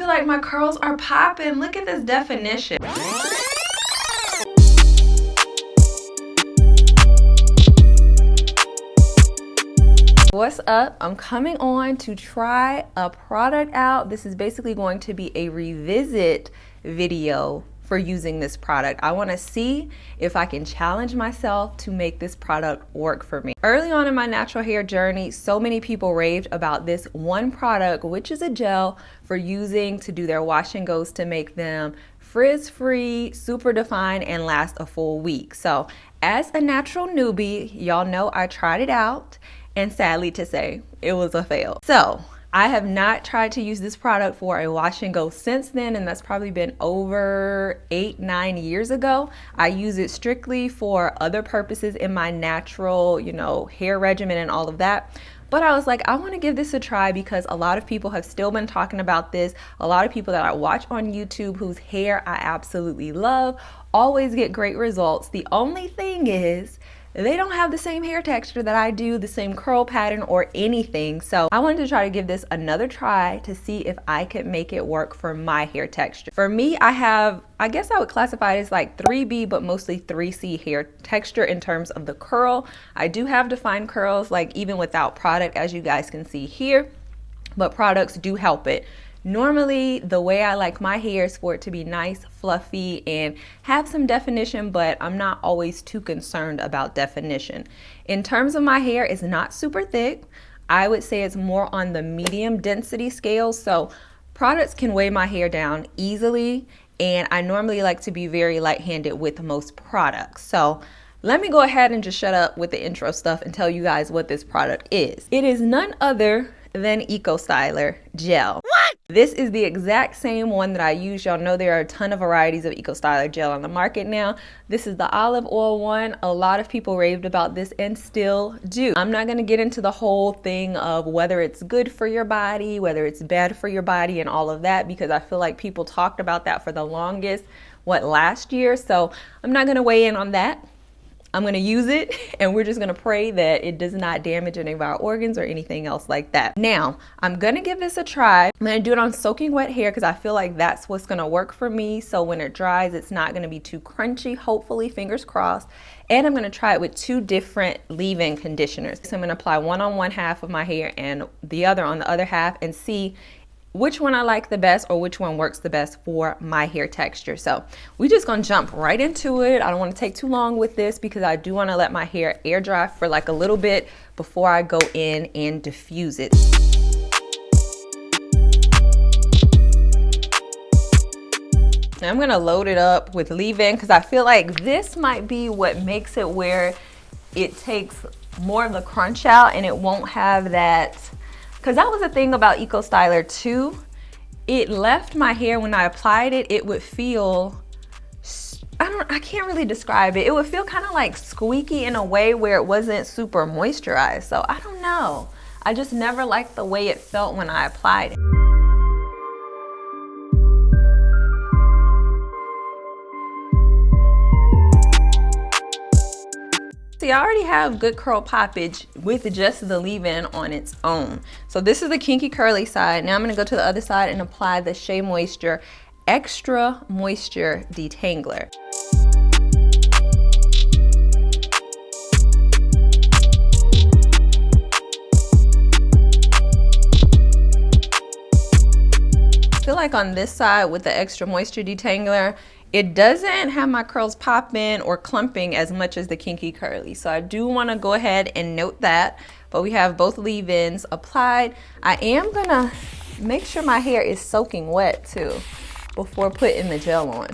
feel like my curls are popping. Look at this definition. What's up? I'm coming on to try a product out. This is basically going to be a revisit video for using this product. I want to see if I can challenge myself to make this product work for me. Early on in my natural hair journey, so many people raved about this one product, which is a gel for using to do their wash and goes to make them frizz-free, super defined, and last a full week. So as a natural newbie, y'all know I tried it out, and sadly to say, it was a fail. So I have not tried to use this product for a wash and go since then, and that's probably been over 8-9 years ago. I use it strictly for other purposes in my natural, hair regimen and all of that. But I was like, I want to give this a try because a lot of people have still been talking about this. A lot of people that I watch on YouTube whose hair I absolutely love always get great results. The only thing is, they don't have the same hair texture that I do, the same curl pattern or anything. So I wanted to try to give this another try to see if I could make it work for my hair texture. For me, I guess I would classify it as like 3B, but mostly 3C hair texture in terms of the curl. I do have defined curls, like even without product, as you guys can see here, but products do help it. Normally, the way I like my hair is for it to be nice, fluffy, and have some definition, but I'm not always too concerned about definition. In terms of my hair, it's not super thick. I would say it's more on the medium density scale, so products can weigh my hair down easily, and I normally like to be very light-handed with most products. So let me go ahead and just shut up with the intro stuff and tell you guys what this product is. It is none other than Ecostyler gel. What? This is the exact same one that I use. Y'all know there are a ton of varieties of Ecostyler gel on the market now. This is the olive oil one. A lot of people raved about this and still do. I'm not gonna get into the whole thing of whether it's good for your body, whether it's bad for your body and all of that, because I feel like people talked about that for the longest, last year? So I'm not gonna weigh in on that. I'm gonna use it and we're just gonna pray that it does not damage any of our organs or anything else like that. Now, I'm gonna give this a try. I'm gonna do it on soaking wet hair because I feel like that's what's gonna work for me. So when it dries, it's not gonna be too crunchy, hopefully, fingers crossed. And I'm gonna try it with 2 different leave-in conditioners. So I'm gonna apply one on one half of my hair and the other on the other half and see which one I like the best or which one works the best for my hair texture. So we're just gonna jump right into it. I don't wanna take too long with this because I do wanna let my hair air dry for like a little bit before I go in and diffuse it. Now I'm gonna load it up with leave-in because I feel like this might be what makes it where it takes more of the crunch out and it won't have that. Because that was the thing about Ecostyler too. It left my hair, when I applied it, it would feel, I can't really describe it. It would feel kind of like squeaky in a way where it wasn't super moisturized. So I don't know. I just never liked the way it felt when I applied it. See, I already have good curl poppage with just the leave-in on its own. So this is the kinky curly side. Now I'm gonna go to the other side and apply the Shea Moisture Extra Moisture Detangler. I feel like on this side with the Extra Moisture Detangler, it doesn't have my curls popping or clumping as much as the kinky curly. So I do wanna go ahead and note that, but we have both leave-ins applied. I am gonna make sure my hair is soaking wet too before putting the gel on.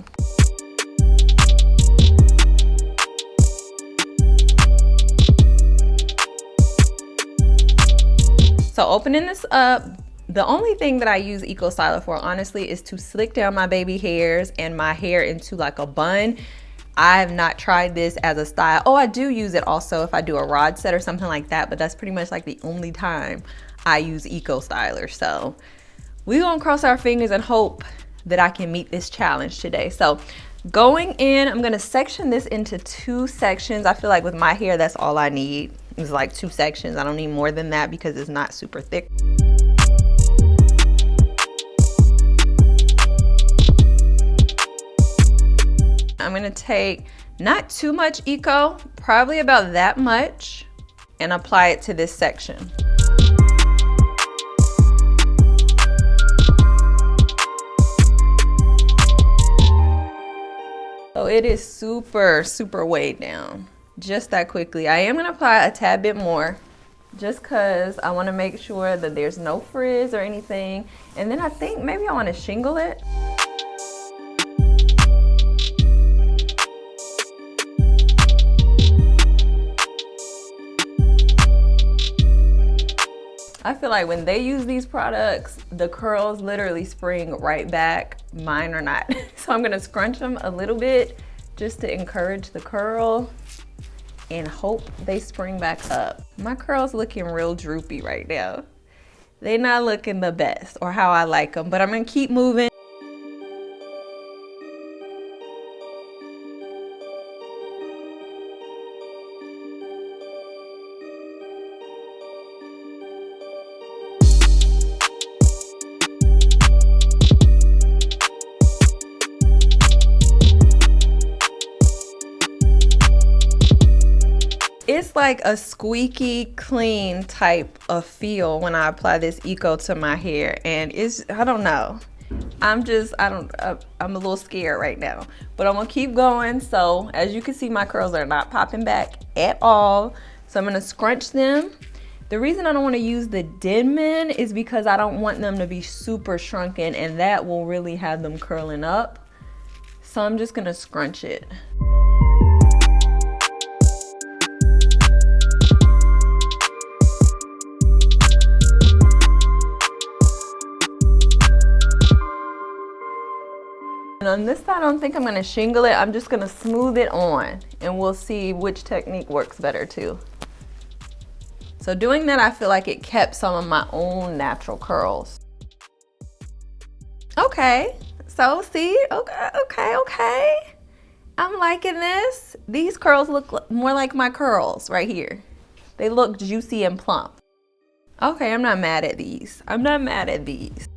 So opening this up, the only thing that I use Ecostyler for, honestly, is to slick down my baby hairs and my hair into like a bun. I have not tried this as a style. Oh, I do use it also if I do a rod set or something like that, but that's pretty much like the only time I use Ecostyler. So we're gonna cross our fingers and hope that I can meet this challenge today. So going in, I'm gonna section this into 2 sections. I feel like with my hair, that's all I need. It's like 2 sections. I don't need more than that because it's not super thick. I'm gonna take not too much Eco, probably about that much, and apply it to this section. So it is super, super weighed down just that quickly. I am gonna apply a tad bit more just cause I wanna make sure that there's no frizz or anything. And then I think maybe I wanna shingle it. I feel like when they use these products, the curls literally spring right back. Mine are not. So I'm gonna scrunch them a little bit just to encourage the curl and hope they spring back up. My curls looking real droopy right now. They're not looking the best or how I like them, but I'm gonna keep moving. It's like a squeaky clean type of feel when I apply this Eco to my hair, and I don't know. I'm a little scared right now, but I'm gonna keep going. So as you can see, my curls are not popping back at all. So I'm gonna scrunch them. The reason I don't wanna use the Denman is because I don't want them to be super shrunken, and that will really have them curling up. So I'm just gonna scrunch it. And on this side, I don't think I'm gonna shingle it. I'm just gonna smooth it on, and we'll see which technique works better too. So doing that, I feel like it kept some of my own natural curls. Okay, so see, okay. I'm liking this. These curls look more like my curls right here. They look juicy and plump. Okay, I'm not mad at these. I'm not mad at these.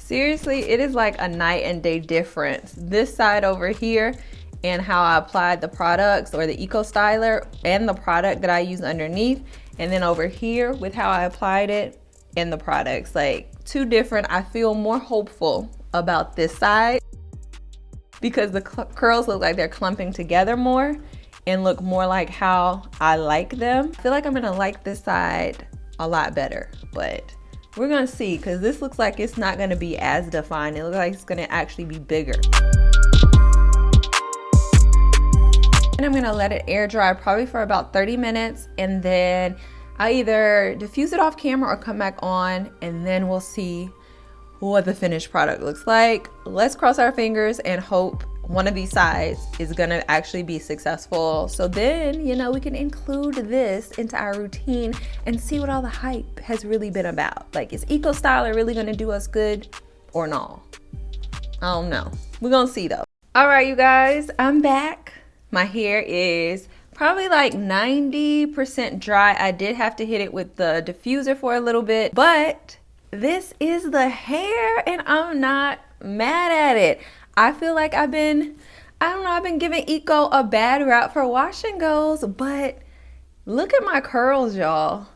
Seriously, it is like a night and day difference. This side over here and how I applied the products or the Ecostyler and the product that I use underneath, and then over here with how I applied it and the products, like two different. I feel more hopeful about this side because the curls look like they're clumping together more and look more like how I like them. I feel like I'm gonna like this side a lot better, but we're gonna see, because this looks like it's not gonna be as defined. It looks like it's gonna actually be bigger. And I'm gonna let it air dry probably for about 30 minutes, and then I either diffuse it off camera or come back on, and then we'll see what the finished product looks like. Let's cross our fingers and hope one of these sides is gonna actually be successful. So then, you know, we can include this into our routine and see what all the hype has really been about. Like, is Ecostyler really gonna do us good or no? I don't know. We're gonna see though. All right, you guys, I'm back. My hair is probably like 90% dry. I did have to hit it with the diffuser for a little bit, but this is the hair and I'm not mad at it. I feel like I've been giving Eco a bad rap for wash and goes, but look at my curls, y'all.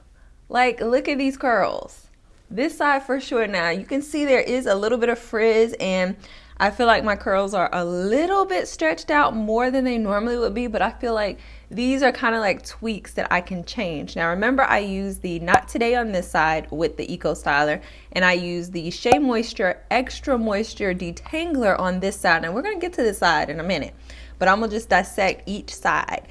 Like, look at these curls. This side for sure now. You can see there is a little bit of frizz, and I feel like my curls are a little bit stretched out more than they normally would be, but I feel like these are kind of like tweaks that I can change. Now remember, I use the Not Today on this side with the Ecostyler, and I use the Shea Moisture Extra Moisture Detangler on this side. Now we're gonna get to this side in a minute, but I'm gonna just dissect each side.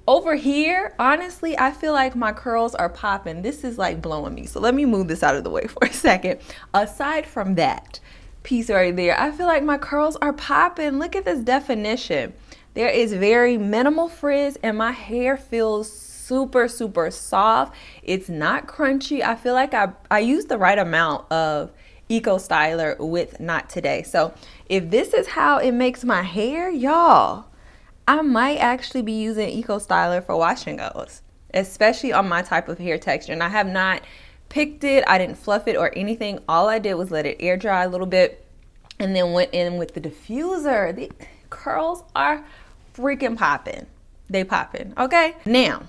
Over here, honestly, I feel like my curls are popping. This is like blowing me. So let me move this out of the way for a second. Aside from that, piece right there. I feel like my curls are popping. Look at this definition. There is very minimal frizz and my hair feels super, super soft. It's not crunchy. I feel like I used the right amount of Ecostyler with Not Today. So if this is how it makes my hair, y'all, I might actually be using Ecostyler for wash and goes, especially on my type of hair texture. And I have not picked it. I didn't fluff it or anything. All I did was let it air dry a little bit and then went in with the diffuser. The curls are freaking popping. They popping. Okay. Now,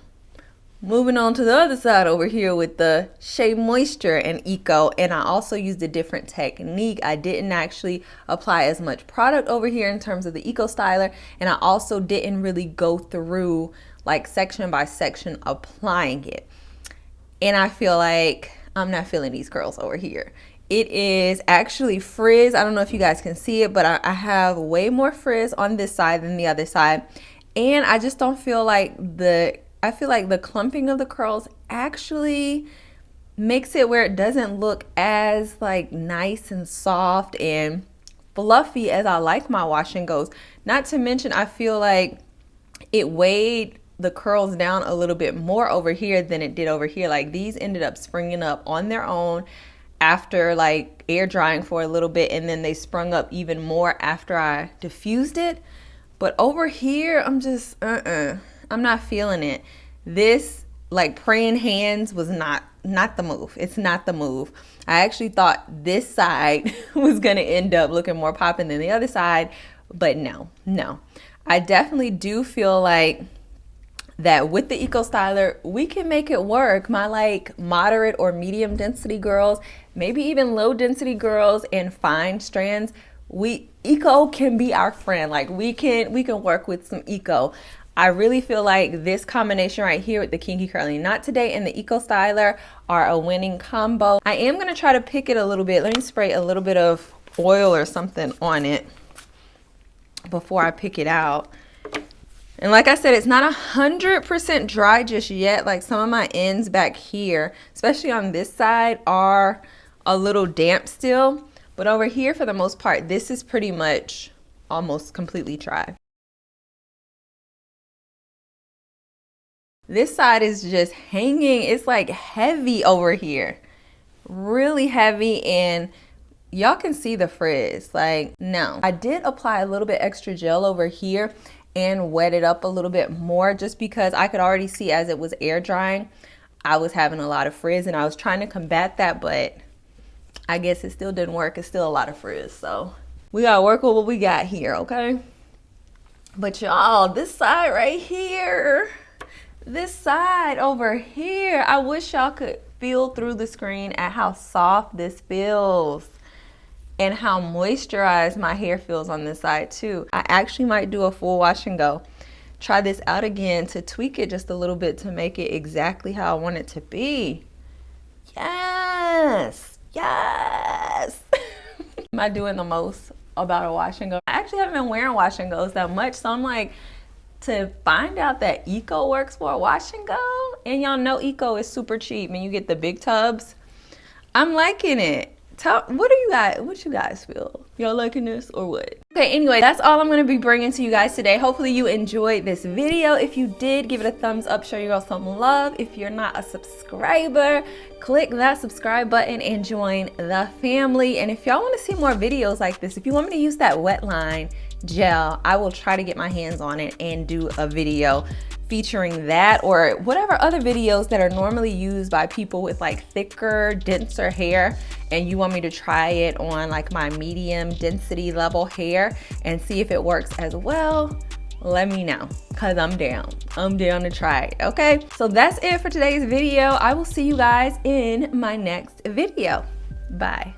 moving on to the other side over here with the Shea Moisture and Eco, and I also used a different technique. I didn't actually apply as much product over here in terms of the Ecostyler, and I also didn't really go through like section by section applying it. And I feel like I'm not feeling these curls over here. It is actually frizz. I don't know if you guys can see it, but I have way more frizz on this side than the other side, and I just don't feel like I feel like the clumping of the curls actually makes it where it doesn't look as like nice and soft and fluffy as I like my wash and goes. Not to mention, I feel like it weighed the curls down a little bit more over here than it did over here. Like these ended up springing up on their own after like air drying for a little bit, and then they sprung up even more after I diffused it. But over here, I'm just, I'm not feeling it. This like praying hands was not the move. It's not the move. I actually thought this side was gonna end up looking more popping than the other side, but no. I definitely do feel like that with the Ecostyler, we can make it work. My like moderate or medium density girls, maybe even low density girls and fine strands, Eco can be our friend. Like we can work with some Eco. I really feel like this combination right here with the Kinky Curly Not Today and the Ecostyler are a winning combo. I am gonna try to pick it a little bit. Let me spray a little bit of oil or something on it before I pick it out. And like I said, it's not 100% dry just yet. Like some of my ends back here, especially on this side, are a little damp still. But over here, for the most part, this is pretty much almost completely dry. This side is just hanging. It's like heavy over here, really heavy, and y'all can see the frizz. Like, no, I did apply a little bit extra gel over here and wet it up a little bit more just because I could already see as it was air drying, I was having a lot of frizz, and I was trying to combat that, but I guess it still didn't work. It's still a lot of frizz, so we gotta work with what we got here, okay? But y'all, this side right here, this side over here, I wish y'all could feel through the screen at how soft this feels and how moisturized my hair feels on this side too. I actually might do a full wash and go. Try this out again to tweak it just a little bit to make it exactly how I want it to be. Yes, yes. Am I doing the most about a wash and go? I actually haven't been wearing wash and goes that much, so I'm like, to find out that Eco works for a wash and go, and y'all know Eco is super cheap and you get the big tubs. I'm liking it. What you guys feel? Y'all liking this or what? Okay, anyway, that's all I'm gonna be bringing to you guys today. Hopefully you enjoyed this video. If you did, give it a thumbs up, show your girl some love. If you're not a subscriber, click that subscribe button and join the family. And if y'all wanna see more videos like this, if you want me to use that wet line gel, I will try to get my hands on it and do a video featuring that, or whatever other videos that are normally used by people with like thicker, denser hair, and you want me to try it on like my medium density level hair and see if it works as well, let me know, because I'm down to try it. Okay, so that's it for today's video. I will see you guys in my next video. Bye.